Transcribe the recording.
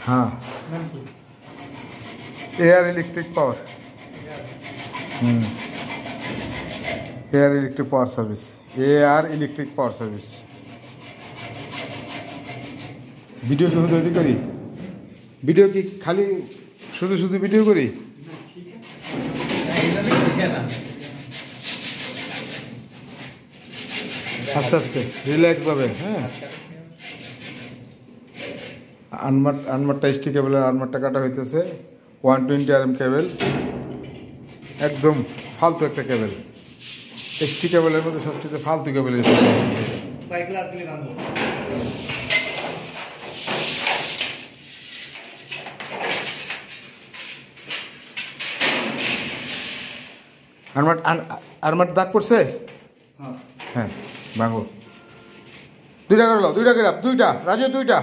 हाँ air electric power air electric power service AR electric power service video की तैयारी करी वीडियो की खाली शुद्ध शुद्ध वीडियो करी आस्ते आस्ते रिलैक्स भावे हाँ आनमारटा एसटी केबल आनमारटा काटा হইতেছে 120 आरएम केबल एकदम फालतू एक केबल एसटी केबलेर मধ্যে সবচেয়ে फालतू केबल बाइक क्लास के लिए काम आनमार दाग पड़ছে हाँ हाँ भांगो दुईटा कर लो दुईटा कर दुईटा राजू दुईटा